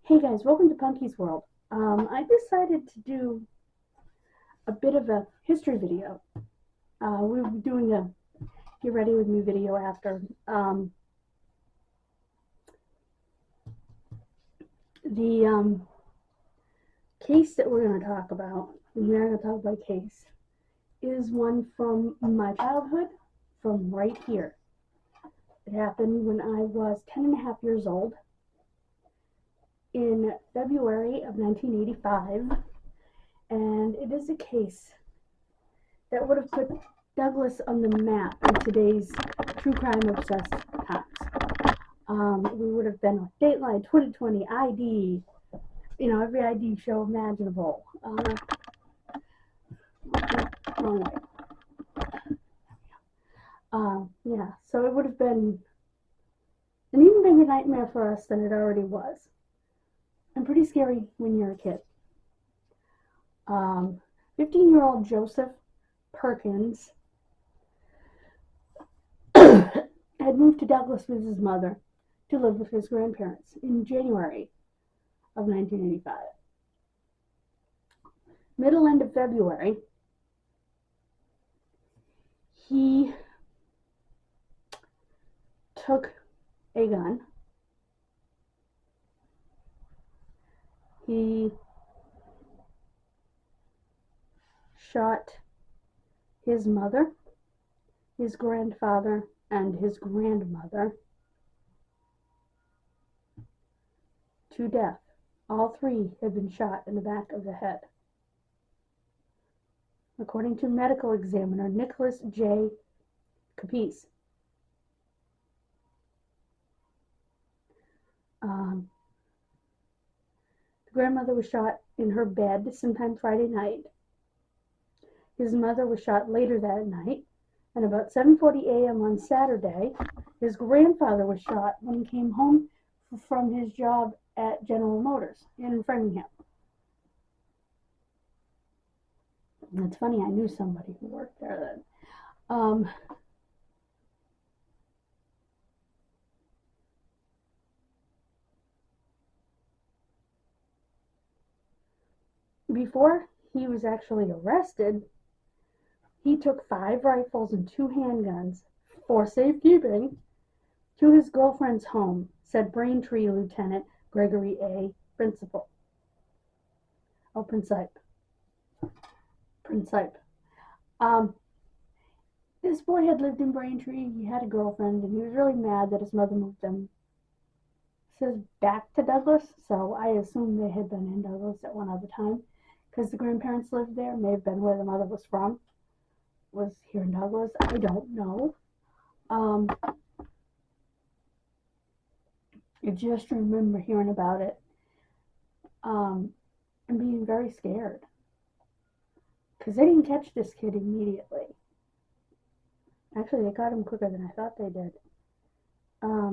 Hey guys, welcome to Punky's World. I decided to do a bit of a history video. We'll be doing a get ready with me video after. The case that we're going to talk about, and we're going to talk about case, is one from my childhood, from right here. It happened when I was 10 and a half years old. In February of 1985, and it is a case that would have put Douglas on the map in today's true crime obsessed times. We would have been on Dateline, 2020, ID, every ID show imaginable. Wrong way. So it would have been an even bigger nightmare for us than it already was. And pretty scary when you're a kid. 15-year-old Joseph Perkins had moved to Douglas with his mother to live with his grandparents in January of 1985. Middle end of February, he took a gun. He shot his mother, his grandfather, and his grandmother to death. All three had been shot in the back of the head. According to medical examiner Nicholas J. Capice. The grandmother was shot in her bed sometime Friday night. His mother was shot later that night, and about 7:40 a.m. on Saturday, his grandfather was shot when he came home from his job at General Motors in Framingham. And it's funny, I knew somebody who worked there then. Before he was actually arrested, he took 5 rifles and 2 handguns for safekeeping to his girlfriend's home, said Braintree Lieutenant Gregory A. Principe. This boy had lived in Braintree. He had a girlfriend, and he was really mad that his mother moved him. It says back to Douglas, so I assume they had been in Douglas at one other time, because the grandparents lived there. May have been where the mother was from. Was here in Douglas. I don't know. I just remember hearing about it and being very scared, because they didn't catch this kid immediately. Actually, they caught him quicker than I thought they did.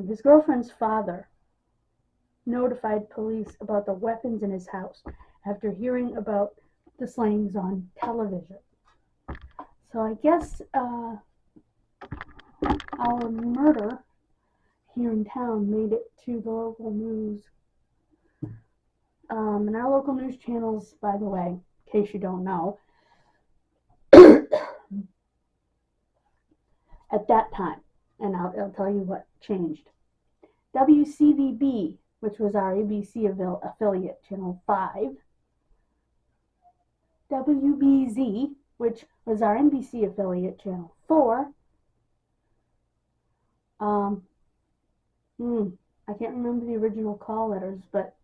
His girlfriend's father notified police about the weapons in his house after hearing about the slayings on television. So I guess our murder here in town made it to the local news. And our local news channels, by the way, in case you don't know, at that time, and I'll tell you what changed. WCVB, which was our ABC affiliate, Channel 5. WBZ, which was our NBC affiliate, Channel 4. I can't remember the original call letters, but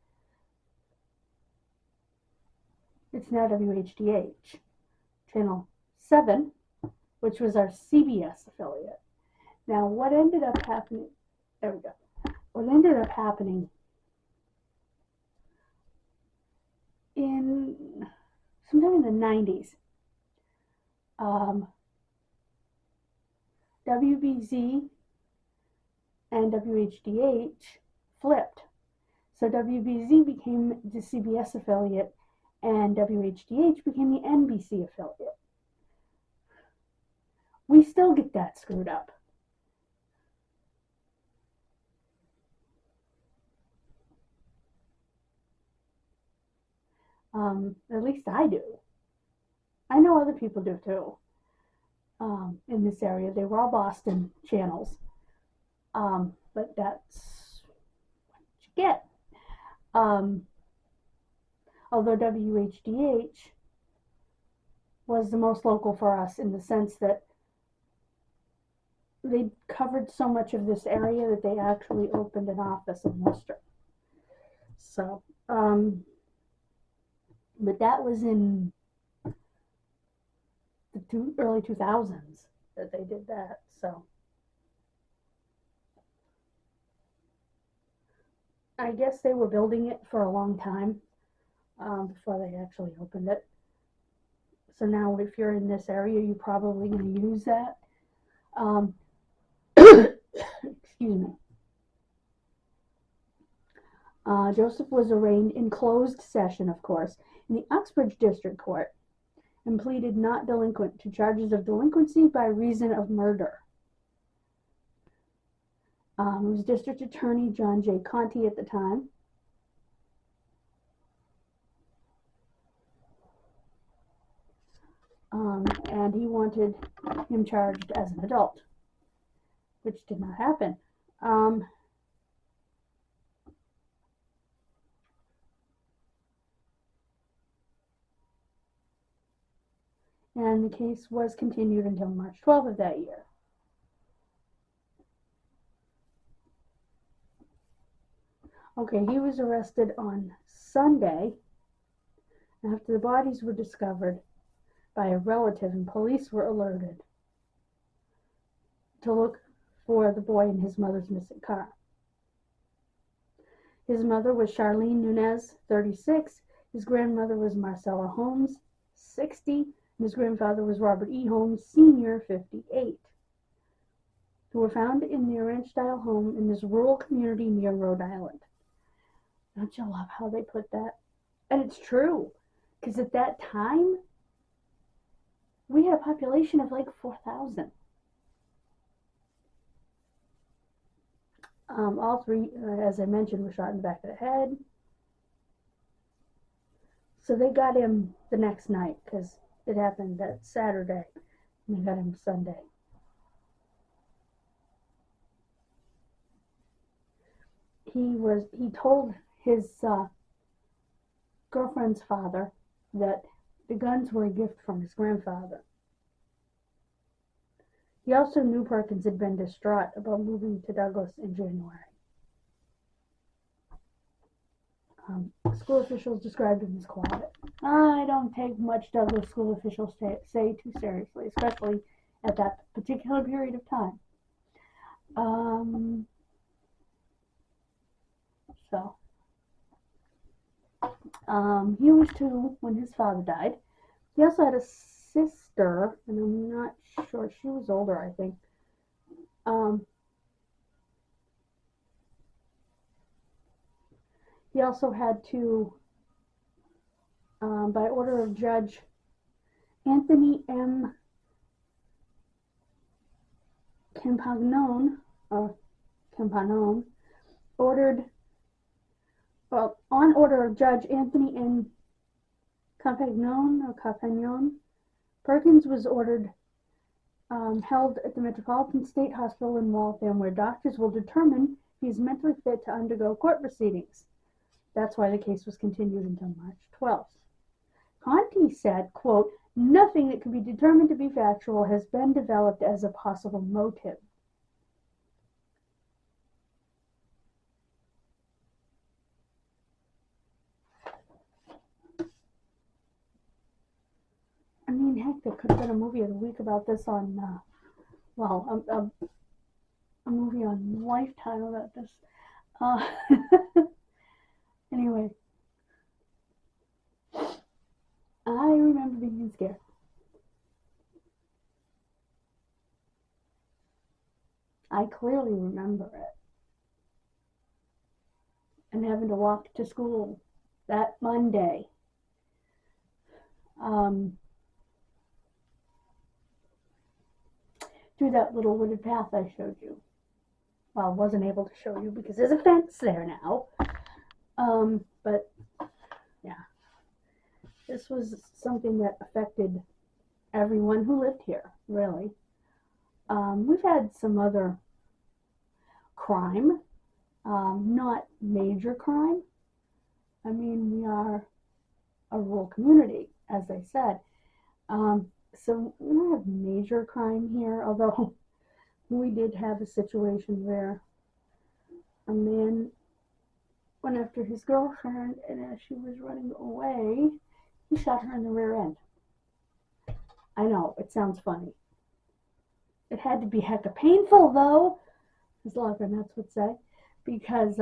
it's now WHDH. Channel 7, which was our CBS affiliate. Now, what ended up happening, there we go. What ended up happening sometime in the 90s, WBZ and WHDH flipped. So WBZ became the CBS affiliate and WHDH became the NBC affiliate. We still get that screwed up. At least I do. I know other people do too. In this area, they were all Boston channels. But that's what you get. Although WHDH was the most local for us in the sense that they covered so much of this area that they actually opened an office in Worcester. So, but that was in the early 2000s that they did that. So, I guess they were building it for a long time before they actually opened it. So now, if you're in this area, you're probably going to use that. Excuse me. Joseph was arraigned in closed session, of course, in the Uxbridge District Court and pleaded not delinquent to charges of delinquency by reason of murder. It was District Attorney John J. Conti at the time. And he wanted him charged as an adult, which did not happen. And the case was continued until March 12th of that year. Okay, he was arrested on Sunday after the bodies were discovered by a relative and police were alerted to look for the boy in his mother's missing car. His mother was Charlene Nunez, 36. His grandmother was Marcella Holmes, 60. And his grandfather was Robert E. Holmes, Sr., 58. Who were found in their ranch-style home in this rural community near Rhode Island. Don't you love how they put that? And it's true, because at that time, we had a population of like 4,000. All three, as I mentioned, were shot in the back of the head. So they got him the next night, because it happened that Saturday, and they got him Sunday. He told his girlfriend's father that the guns were a gift from his grandfather. He also knew Perkins had been distraught about moving to Douglas in January. School officials described him as quiet. I don't take much Douglas school officials say too seriously, especially at that particular period of time. He was 2 when his father died. He also had a sister, and I'm not sure, she was older, I think. He also had to, by order of Judge Anthony M. Campagnone, on order of Judge Anthony N. Campagnone, Perkins was ordered held at the Metropolitan State Hospital in Waltham, where doctors will determine if he is mentally fit to undergo court proceedings. That's why the case was continued until March 12th. Conti said, quote, "Nothing that can be determined to be factual has been developed as a possible motive." I mean, heck, there could have been a movie of the week about this on, a movie on Lifetime about this. Anyway, I remember being scared. I clearly remember it. And having to walk to school that Monday. Through that little wooded path I showed you. Well, wasn't able to show you because there's a fence there now. But yeah. this was something that affected everyone who lived here, really. We've had some other crime, not major crime. I mean, we are a rural community, as I said. So we don't have major crime here, although we did have a situation where a man went after his girlfriend, and as she was running away, he shot her in the rear end. I know, it sounds funny. It had to be hecka painful, though, as Laura Nuts would say, because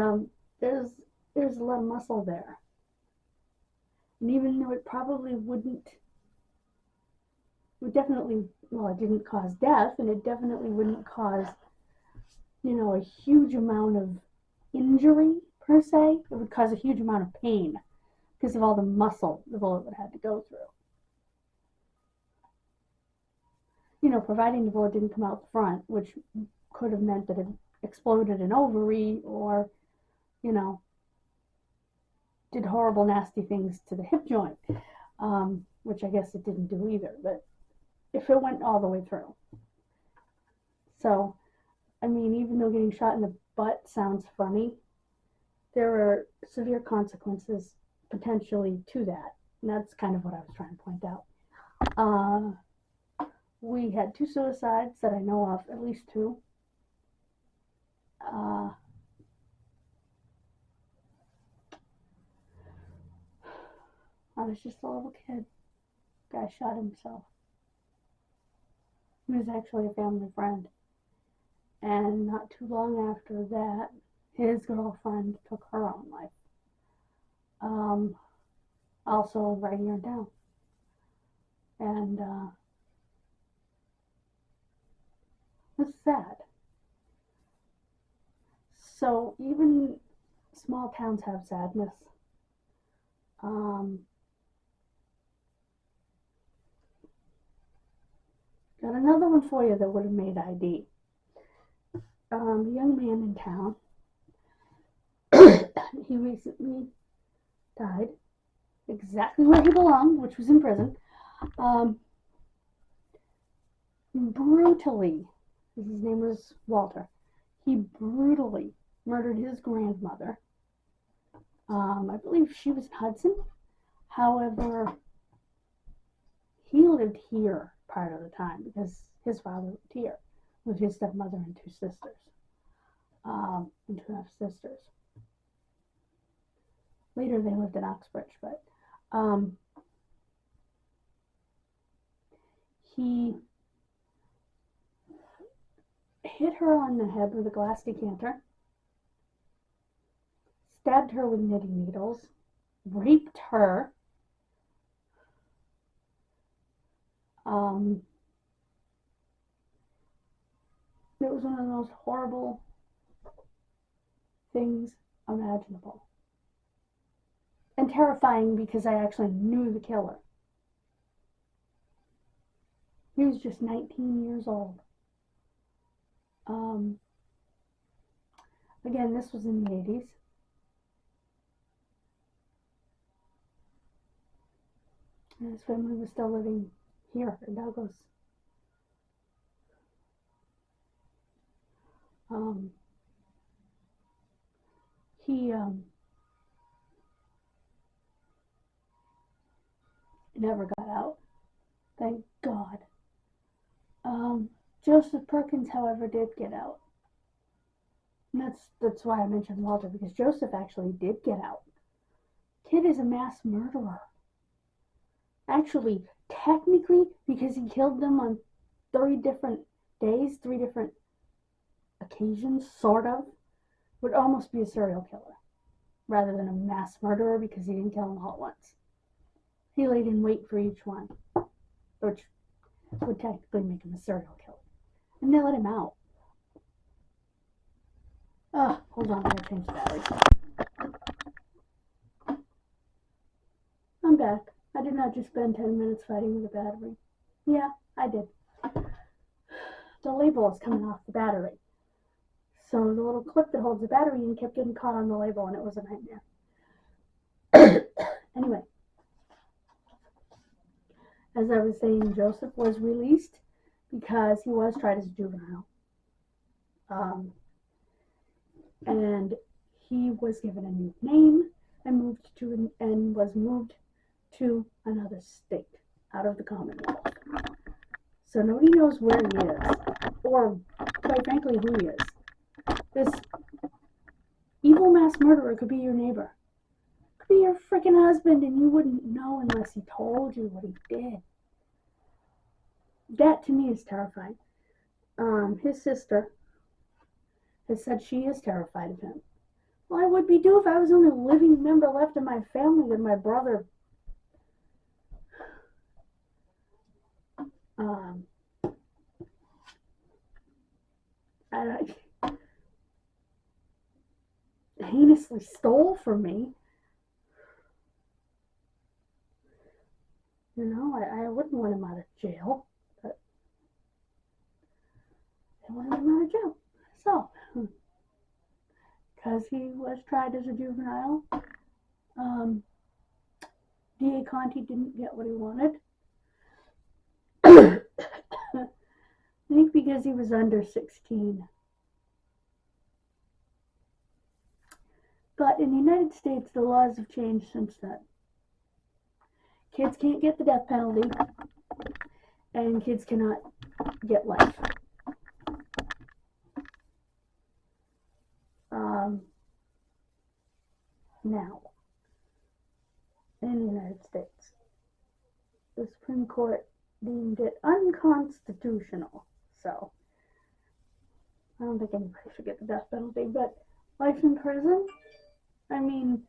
there's a lot of muscle there. And even though it probably would definitely, well, it didn't cause death, and it definitely wouldn't cause, a huge amount of injury, per se. It would cause a huge amount of pain because of all the muscle the bullet would have to go through. Providing the bullet didn't come out the front, which could have meant that it exploded an ovary or, did horrible, nasty things to the hip joint, which I guess it didn't do either, but if it went all the way through. So, I mean, even though getting shot in the butt sounds funny, there are severe consequences potentially to that. And that's kind of what I was trying to point out. We had 2 suicides that I know of, at least 2. I was just a little kid. Guy shot himself. He was actually a family friend. And not too long after that, his girlfriend took her own life. Also right here in town. And it's sad. So even small towns have sadness. Got another one for you that would have made ID. A young man in town. He recently died exactly where he belonged, which was in prison. Brutally, his name was Walter. He brutally murdered his grandmother. I believe she was in Hudson. However, he lived here part of the time because his father lived here with his stepmother and 2 sisters, and 2 half-sisters. Later they lived in Oxbridge, but he hit her on the head with a glass decanter, stabbed her with knitting needles, raped her, it was one of the most horrible things imaginable. And terrifying because I actually knew the killer. He was just 19 years old. Again, this was in the 80s. And his family was still living here in Douglas. He never got out. Thank God. Joseph Perkins, however, did get out. And that's why I mentioned Walter, because Joseph actually did get out. Kid is a mass murderer. Actually, technically, because he killed them on 3 different days, 3 different occasions, sort of, would almost be a serial killer rather than a mass murderer because he didn't kill them all at once. He laid in wait for each one, which would technically make him a serial killer. And they let him out. Hold on, I gotta change the battery. I'm back. I did not just spend 10 minutes fighting with the battery. Yeah, I did. The label is coming off the battery. So the little clip that holds the battery in kept getting caught on the label, and it was a nightmare. Anyway, as I was saying, Joseph was released because he was tried as a juvenile. And he was given a new name and was moved to another state out of the Commonwealth. So nobody knows where he is, or quite frankly, who he is. This evil mass murderer could be your neighbor, could be your freaking husband, and you wouldn't know unless he told you what he did. That to me is terrifying. His sister has said she is terrified of him. Well, I would be too if I was the only living member left in my family and my brother. Heinously stole from me. You know, I wouldn't want him out of jail, but I wanted him out of jail. So, because he was tried as a juvenile, D.A. Conti didn't get what he wanted. I think because he was under 16. But in the United States, the laws have changed since then. Kids can't get the death penalty, and kids cannot get life. Now, in the United States, the Supreme Court deemed it unconstitutional. So, I don't think anybody should get the death penalty, but life in prison, I mean,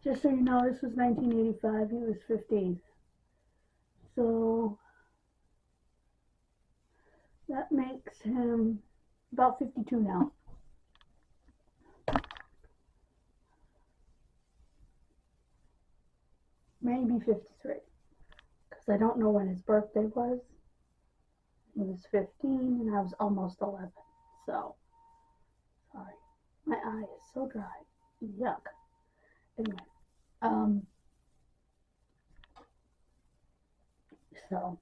just so you know, this was 1985, he was 15. So, that makes him about 52 now. Maybe 53. Because I don't know when his birthday was. He was 15 and I was almost 11. So, sorry. My eye is so dry. Yuck. Anyway. So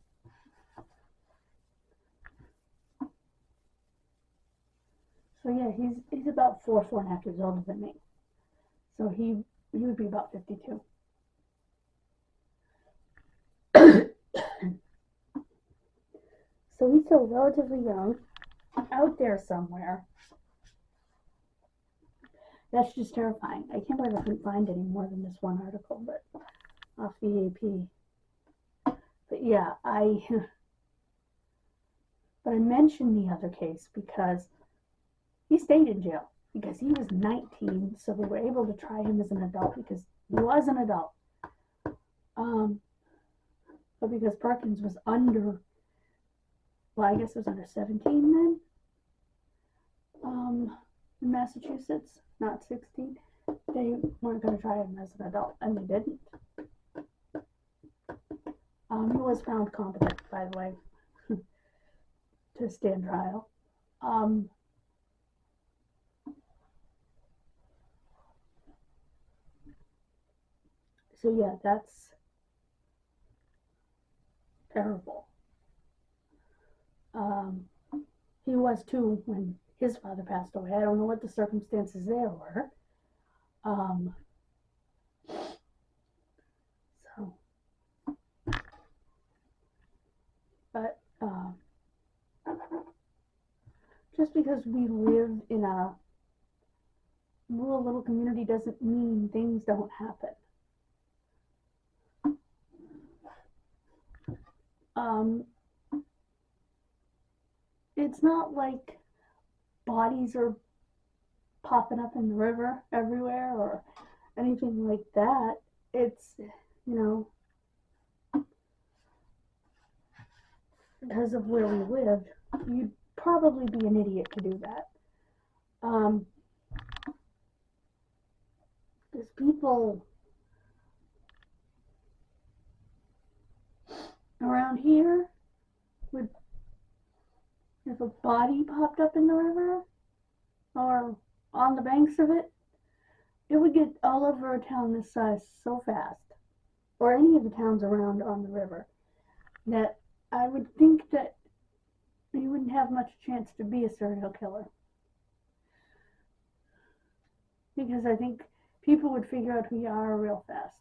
yeah, he's about 4.5 years older than me. So he would be about 52. So he's still relatively young, out there somewhere. That's just terrifying. I can't believe I couldn't find any more than this one article, but off the AP. But yeah, but I mentioned the other case because he stayed in jail because he was 19, so they were able to try him as an adult because he was an adult. But because Perkins was under, well, I guess it was under 17 then, in Massachusetts, not 16, they weren't going to try him as an adult, and they didn't. He was found competent, by the way, to stand trial. So yeah, that's terrible. He was too when his father passed away. I don't know what the circumstances there were. But just because we live in a rural little community doesn't mean things don't happen. It's not like bodies are popping up in the river everywhere or anything like that. It's, you know, because of where we live, you'd probably be an idiot to do that. Because people around here would, if a body popped up in the river or on the banks of it, it would get all over a town this size so fast, or any of the towns around on the river, that I would think that you wouldn't have much chance to be a serial killer. Because I think people would figure out who you are real fast.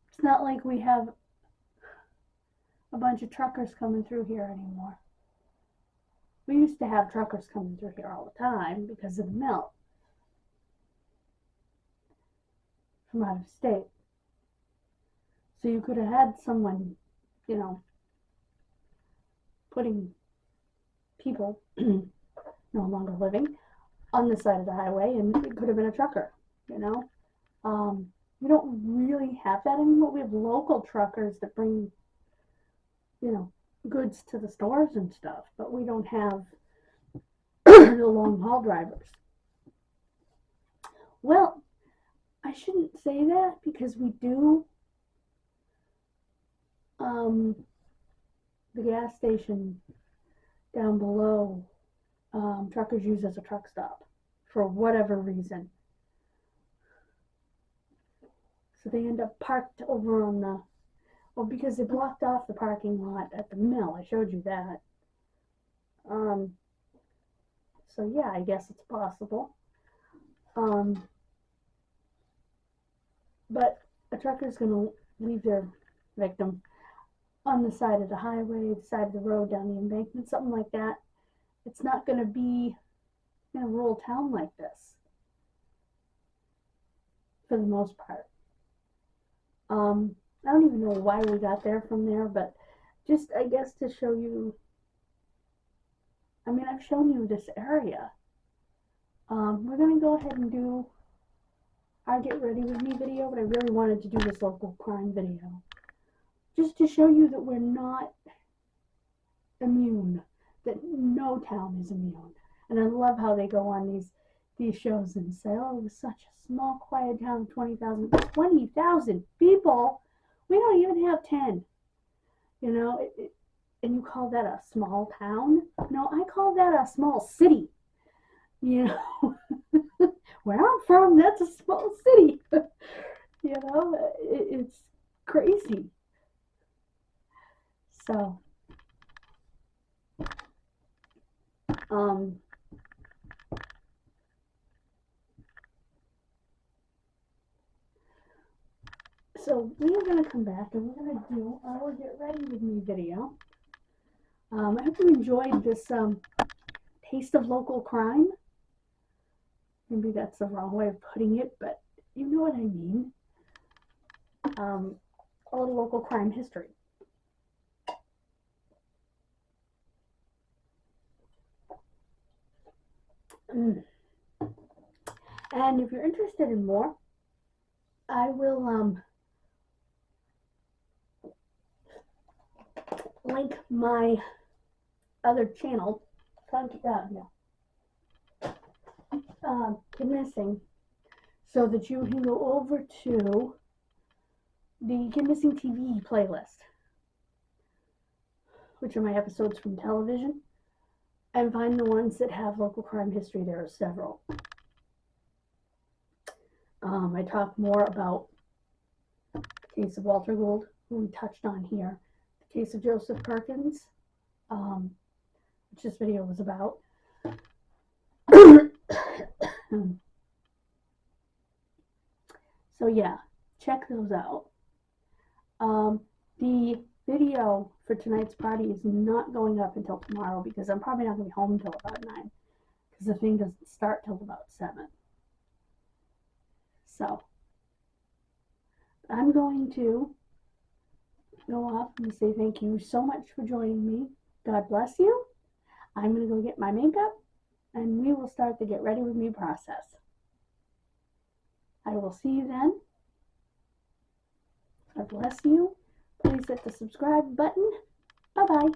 It's not like we have a bunch of truckers coming through here anymore. We used to have truckers coming through here all the time because of the mill from out of state. So you could have had someone, you know, putting people no longer living on the side of the highway, and it could have been a trucker, you know. We don't really have that anymore. We have local truckers that bring, you know, goods to the stores and stuff, but we don't have the long haul drivers. Well, I shouldn't say that, because we do. The gas station down below, truckers use as a truck stop for whatever reason. So they end up parked over on the, well, because they blocked off the parking lot at the mill. I showed you that. So yeah, I guess it's possible. But a trucker's gonna leave their victim on the side of the highway, the side of the road, down the embankment, something like that. It's not gonna be in a rural town like this, for the most part. I don't even know why we got there from there, but just, I guess, to show you. I mean, I've shown you this area. We're gonna go ahead and do our Get Ready With Me video, but I really wanted to do this local crime video, just to show you that we're not immune, that no town is immune. And I love how they go on these shows and say, oh, it was such a small, quiet town of 20,000 people. We don't even have 10. You know, and you call that a small town? No, I call that a small city. You know, where I'm from, that's a small city. You know, it's crazy. So, so we are going to come back and we're going to do our Get Ready With Me video. I hope you enjoyed this taste of local crime. Maybe that's the wrong way of putting it, but you know what I mean. A little local crime history. And if you're interested in more, I will link my other channel, Kid Missing, so that you can go over to the Kid Missing TV playlist, which are my episodes from television, and find the ones that have local crime history. There are several. I talk more about the case of Walter Gould, who we touched on here, the case of Joseph Perkins, which this video was about. So yeah, check those out. The video for tonight's party is not going up until tomorrow, because I'm probably not going to be home until about 9, because the thing doesn't start till about 7. So I'm going to go off and say thank you so much for joining me. God bless you. I'm going to go get my makeup, and we will start the Get Ready With Me process. I will see you then. God bless you. Please hit the subscribe button. Bye-bye.